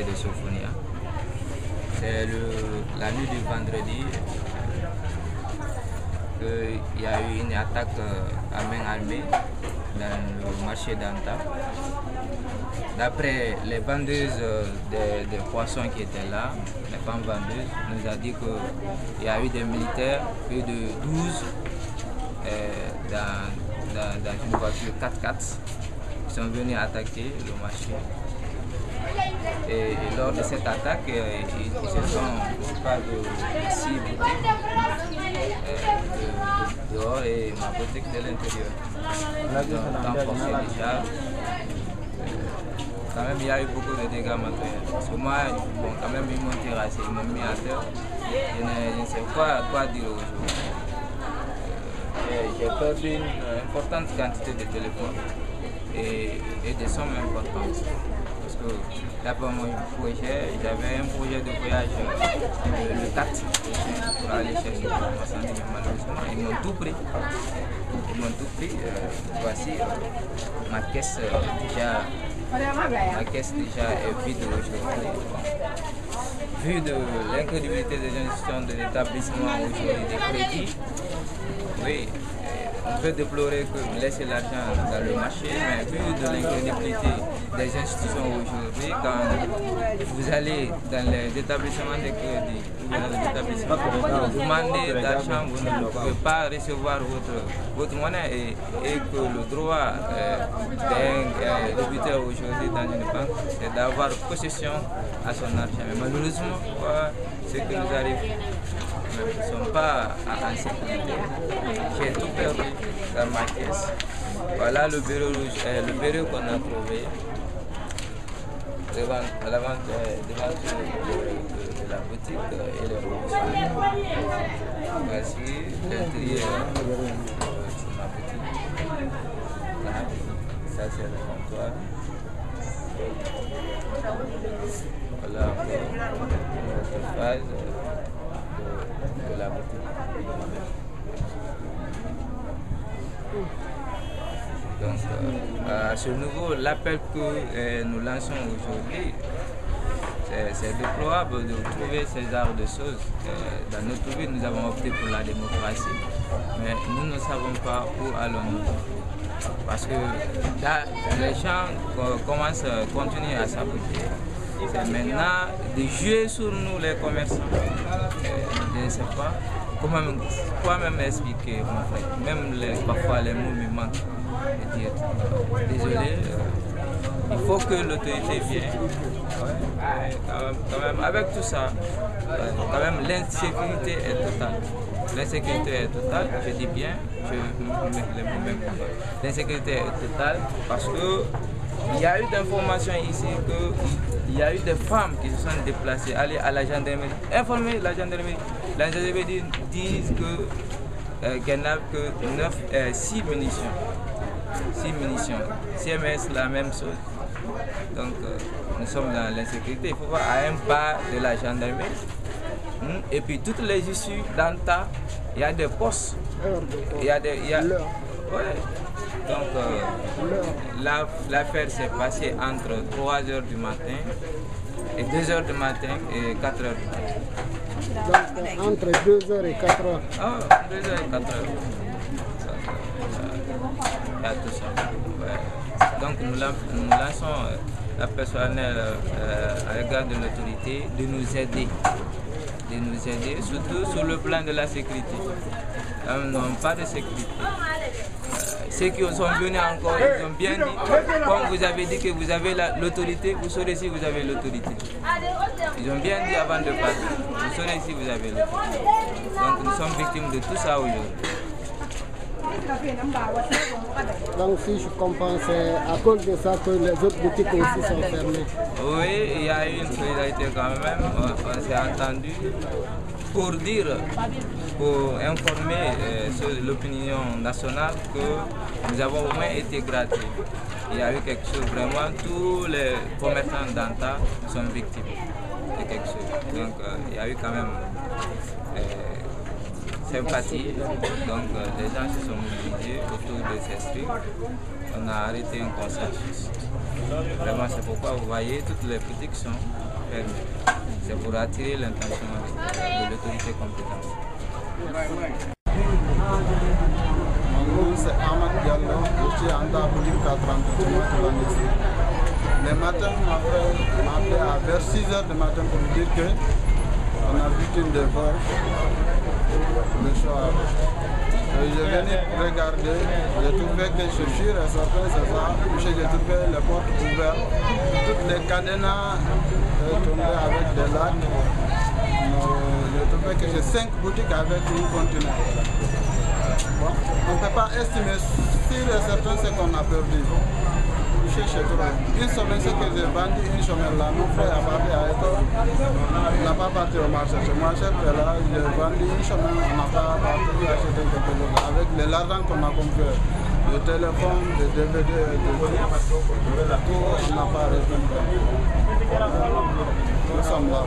quartier de Sophonia. C'est la nuit du vendredi qu'il y a eu une attaque à main armée dans le marché d'Anta. D'après les vendeuses des poissons qui étaient là, les femmes vendeuses, nous a dit qu'il y a eu des militaires, plus de 12, dans une voiture 4x4, qui sont venus attaquer le marché. Et lors de cette attaque, ils se sont occupés de 6 boutiques dehors et ma boutique de l'intérieur. Ils ont renforcé déjà. Quand même, il y a eu beaucoup de dégâts matériels. Parce que moi, bon, quand même, ils m'ont terrassé, ils m'ont mis à terre. Je ne sais pas quoi dire aujourd'hui. J'ai perdu une importante quantité de téléphones et des sommes importantes. Parce que d'après mon projet, j'avais un projet de voyage le 4 pour aller chercher ma marchandise, mais malheureusement, ils m'ont tout pris. Ils m'ont tout pris. Voici ma caisse déjà est vide aujourd'hui. Vu de l'incrédulité des institutions de l'établissement aujourd'hui des crédits, oui, on peut déplorer que vous laissez l'argent dans le marché, mais vu de l'incrédibilité des institutions aujourd'hui, quand vous allez dans les établissements de crédit ou dans les établissements vous demandez d'argent, vous ne pouvez pas recevoir votre monnaie et que le droit d'un débiteur aujourd'hui dans une banque, c'est d'avoir possession à son argent. Mais malheureusement, ce qui nous arrive, nous ne sommes pas en sécurité. J'ai tout perdu dans ma caisse. Voilà le bureau rouge, le bureau qu'on a trouvé devant de la boutique et le rouge. Voici l'intérieur de ma boutique. Là, ça c'est le comptoir. Voilà notre phase de la boutique. Donc, à ce niveau, l'appel que nous lançons aujourd'hui, c'est déplorable de trouver ce genre de choses. Dans notre vie, nous avons opté pour la démocratie, mais nous ne savons pas où allons-nous. Parce que là, les gens continuent à saboter. C'est maintenant de jouer sur nous, les commerçants. Je ne sais pas quoi même expliquer, mon frère. Même parfois les mots me manquent. De dire, désolé, il faut que l'autorité vienne. Quand même, avec tout ça, quand même l'insécurité est totale. L'insécurité est totale, je dis bien, je mets les mots même. L'insécurité est totale parce que il y a eu d'informations ici qu'il y a eu des femmes qui se sont déplacées, aller à la gendarmerie, informer la gendarmerie. La gendarmerie dit qu'elle n'a que 6 munitions. 6 munitions. CMS, la même chose. Donc, nous sommes dans l'insécurité. Il faut voir à un pas de la gendarmerie. Et puis, toutes les issues d'Anta, il y a des postes. Ouais. Donc, l'affaire s'est passée entre 3 h du matin et 2 h du matin et 4 h du matin. Donc, entre 2 h et 4 h. Ah, 2 h et 4 h. Il y a tout ça. Ouais. Donc, nous lançons la personnel à l'égard de l'autorité de nous aider. Surtout sur le plan de la sécurité. Nous n'avons pas de sécurité. Ceux qui sont venus encore, ils ont bien dit, comme vous avez dit que vous avez l'autorité, vous saurez si vous avez l'autorité. Ils ont bien dit avant de partir, vous saurez si vous avez l'autorité. Donc nous sommes victimes de tout ça aujourd'hui. Donc si je comprends, c'est à cause de ça que les autres boutiques aussi sont fermées. Oui, il y a eu une solidarité quand même, on s'est entendu pour dire, pour informer l'opinion nationale que nous avons au moins été gratuits. Il y a eu quelque chose, vraiment, tous les commerçants d'Anta sont victimes de quelque chose. Donc il y a eu quand même sympathie, donc les gens se sont mobilisés autour de ces trucs. On a arrêté un consensus. Vraiment, c'est pourquoi vous voyez toutes les boutiques sont fermées. C'est pour attirer l'intention de l'autorité compétente. Mon nom c'est Ahmad Diallo, je suis en la boutique 433 ici. Le matin, m'a appelé vers 6 h du matin pour me dire qu'on a vu une dévore le soir. Je venais regarder, j'ai trouvé que je suis ressorti, c'est ça. J'ai trouvé les portes ouvertes, toutes les cadenas tombées avec des lacs. J'ai trouvé que j'ai 5 boutiques avec une conteneur. Bon, on ne peut pas estimer sûr et certain ce qu'on a perdu. Une semaine, c'est que j'ai vendu une semaine là, mon frère a parti à Eto, il n'a pas parti au marché. Chez moi, chef est là, j'ai vendu une semaine, on n'a pas parti acheter quelque chose. Avec l'argent qu'on a compris, le téléphone, le DVD, tout, on n'a pas répondu. Nous sommes là.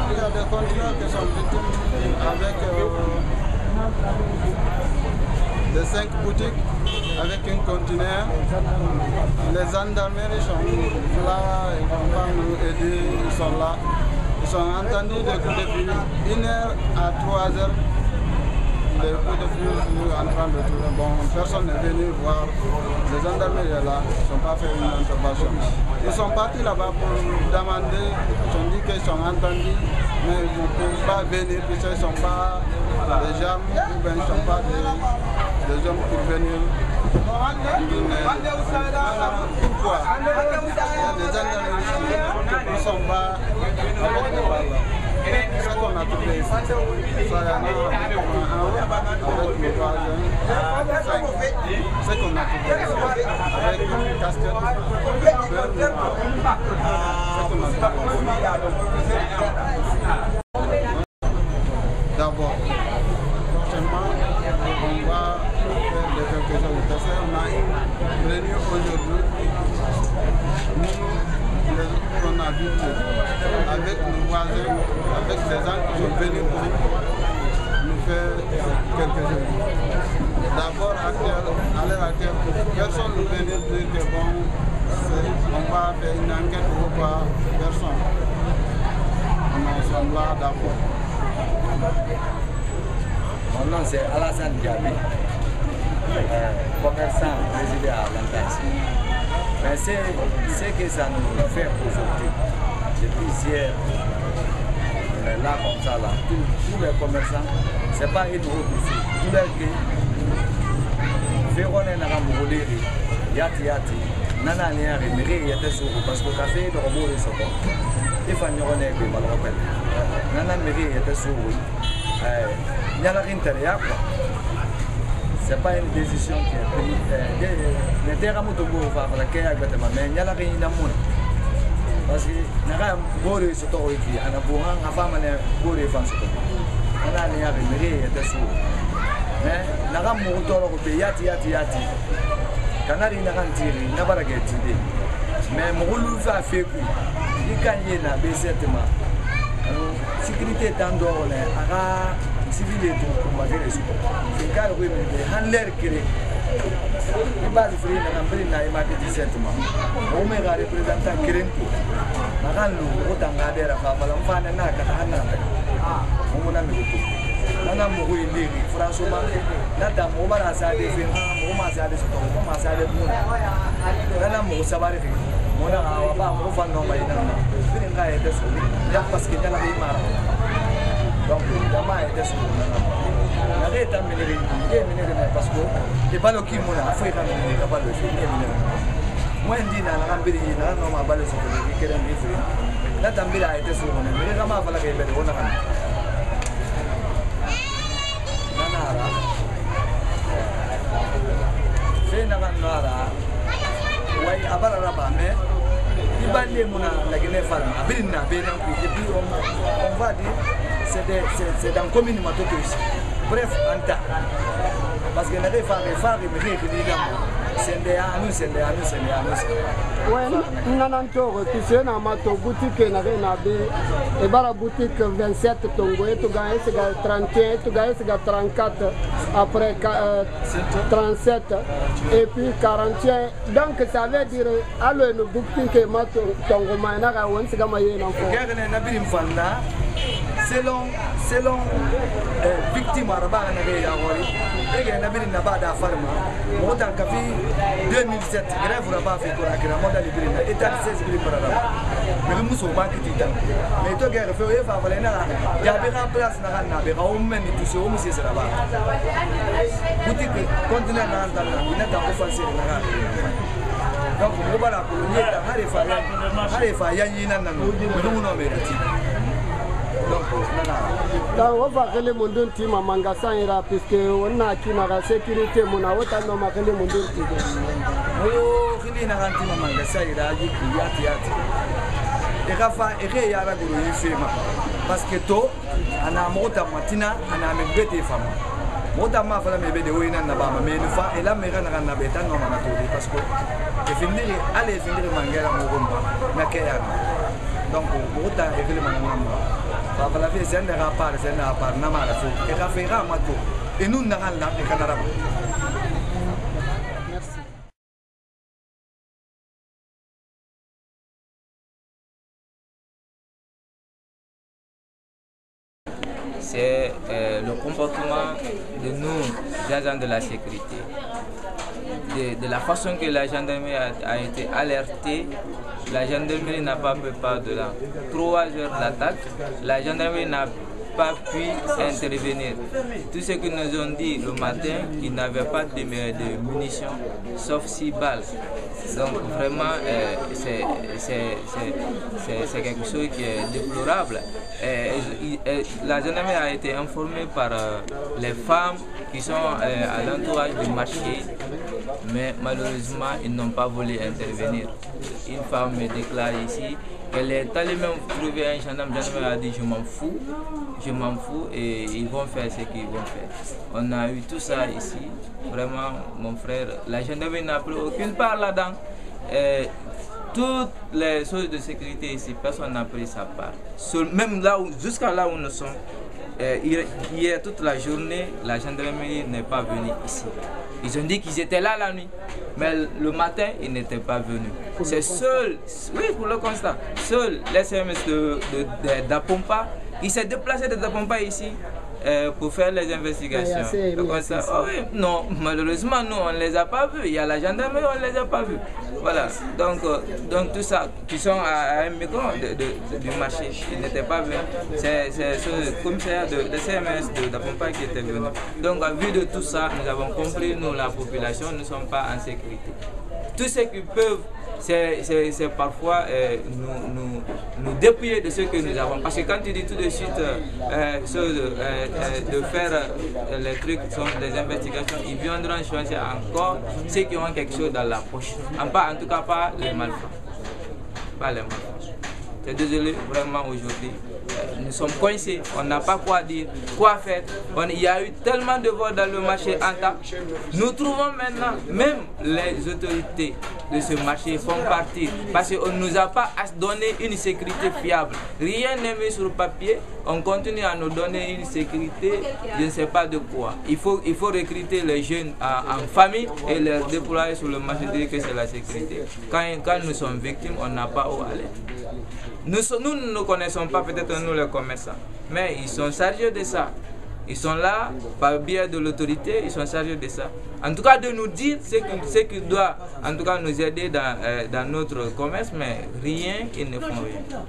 Il y a des conteneurs qui sont victimes avec de 5 boutiques avec un conteneur. Les gendarmeries sont là, ils ne vont pas nous aider, ils sont là. Ils sont entendus depuis 1 h à 3 h. Les coups de feu sont en train de tourner. Bon, personne n'est venu voir. Les gendarmeries sont là, ils n'ont pas fait une intervention. Ils sont partis là-bas pour demander, ils ont dit qu'ils sont entendus, mais ils ne peuvent pas venir, puisqu'ils ne sont pas des armes, ou bien ils ne sont pas des hommes pour venir. Pourquoi? Il y a des gendarmeries qui ne sont pas avec les balles. C'est ce qu'on a trouvé ici. Ça, il y en a avec le voisin. C'est ce qu'on a trouvé ici. Avec une casquette. C'est ce qu'on a trouvé. D'abord, prochainement, on va faire quelque chose de ça. On a une réunion aujourd'hui. Qu'on a vu avec nos voisins, avec les gens qui sont venus pour nous faire quelque chose. D'abord, à l'heure actuelle, personne ne venait dire que bon, on va faire une enquête ou quoi, personne. Nous sommes là d'abord. Mon nom c'est Alassane Diaby, commerçant résidé à Lantas. Mais c'est ce que ça nous fait aujourd'hui. Depuis hier, on est là comme ça, là. Tous les commerçants, ce n'est pas une route ici. Tous les gars, Véron est dans le Mouliri, Yati Yati, Nana Niari, Miri, Yate Sourou, parce que le café est dans le Mouliri, il faut nous reconnaître que je Nana Miri, Yate Sourou, il y a l'intérieur. Ce n'est pas une décision qui est prise. Les terres à Motobo, mais il y a la réunion d'amour. Parce que nous avons beaucoup de choses qui sont en train de faire beaucoup de choses. Nous avons des choses. Mais nous avons beaucoup de choses. Yati. Quand nous avons tiré, nous avons tiré. Mais nous avons fait faire que nous avons fait la sécurité est en dehors. Civil et tout, pour malgré les sous. C'est car oui, mais handler créé. Les bases free n'ont pas eu ma petite sentiment. On me a représentant créé tout. Naranlu, autant garder à Fabala, on va n'a qu'à Hana. On a mis tout. On a mouru une ligue, franchement. Nata, on va à des films, on m'a dit ce qu'on commence à le monde. On a mouru savoir. On a un peu de non, mais il n'a pas été sauvé. Parce qu'il y a la vie marron. Donc, il y a mal été sauvé. Il y a des temps, parce que les balles qui m'ont fait, il n'y a pas de film. Moi, je dis, il y a un balle sur le qui est un peu. La tambila a été sauvé. Mais il y a un peu de temps. Nanara. C'est Nanara. Oui, mais il va aller la Guinée Femme, et puis on va dire c'est dans la commune Matoto ici. bref, anta. Parce que les femmes, ouais, nanantoro, tu sais, na mato boutique na renabe, et bara boutique 27 tongo, et tu gagnes 31, tu gagnes 34, après 37, et puis 41. Donc ça veut dire, alors nous boutique mato tongo maina, on s'est gagné encore. Selon victime arabe et Nabiri Nabada Farma, Motan Kafi 2007, grève Rabat fait pour la Moda Librina, État 16 000 par là. Mais nous sommes pas critiqués. Mais toi, guerre fait, Favalena, Yabera place Narana, Bera, on mène tout ce homme, c'est là-bas. Boutique continent Nantana, il n'est pas offensé. Donc, on va la colonie, Harifa, Yanina, nous n'avons donc on va faire le monde entier ma magasin ira puisque on a qui na sécurité mon a autant no ma faire le monde entier oh kili na ranti ma magasin ira yati e kafa e ke yara guru yifema parce que to ana mota matina ana mbete fama mota ma fala mebe de wina na ba ma me fa e la me kana na beta no na to parce que e finir aller finir mangera mo gomba na ke ya donc mota e ke le mangamba. La vie c'est un rapport, c'est un rapport, n'a pas de et raffaira mato et nous n'avons pas de Canada. C'est le comportement de nous, agents de la sécurité, de la façon que la gendarmerie a été alertée. La gendarmerie n'a pas fait part de la 3 heures d'attaque. La gendarmerie n'a pas pu intervenir. Tout ce que nous ont dit le matin, qu'ils n'avaient pas de munitions, sauf 6 balles. Donc vraiment, c'est quelque chose qui est déplorable. La gendarmerie a été informée par les femmes qui sont à l'entourage du marché, mais malheureusement, ils n'ont pas voulu intervenir. Une femme me déclare ici qu'elle est allée même trouver un gendarme. Le gendarme a dit je m'en fous et ils vont faire ce qu'ils vont faire. On a eu tout ça ici, vraiment mon frère, la gendarmerie n'a pris aucune part là-dedans. Toutes les choses de sécurité ici, personne n'a pris sa part. Même là, jusqu'à là où nous sommes, hier toute la journée, la gendarmerie n'est pas venue ici. Ils ont dit qu'ils étaient là la nuit, mais le matin, ils n'étaient pas venus. C'est seul, oui, pour le constat, seul l'SMS d'Apompa, il s'est déplacé de Apompa ici pour faire les investigations. Oui, non, malheureusement, nous, on ne les a pas vus. Il y a la gendarmerie, on ne les a pas vus. Voilà, donc tout ça, qui sont à un micro du marché, ils n'étaient pas venus. C'est ce commissaire de CMS d'Apompa qui était venu. Donc, à vue de tout ça, nous avons compris, nous, la population, nous ne sommes pas en sécurité. Tout ce qu'ils peuvent, c'est parfois nous dépouiller de ce que nous avons. Parce que quand tu dis tout de suite de faire les trucs, des investigations, ils viendront choisir encore ceux qui ont quelque chose dans la poche. En tout cas, pas les malfrats. Pas les malfrats. C'est désolé, vraiment aujourd'hui, nous sommes coincés, on n'a pas quoi dire, quoi faire. Il y a eu tellement de vols dans le marché Anta. Nous trouvons maintenant, même les autorités de ce marché font partie, parce qu'on ne nous a pas donné une sécurité fiable. Rien n'est mis sur le papier, on continue à nous donner une sécurité, je ne sais pas de quoi. Il faut recruter les jeunes en famille et les déployer sur le marché, dire que c'est la sécurité. Quand nous sommes victimes, on n'a pas où aller. Nous ne connaissons pas peut-être nous les commerçants, mais ils sont chargés de ça. Ils sont là par biais de l'autorité, ils sont chargés de ça. En tout cas de nous dire ce qui doit en tout cas nous aider dans notre commerce, mais rien, ils ne font rien.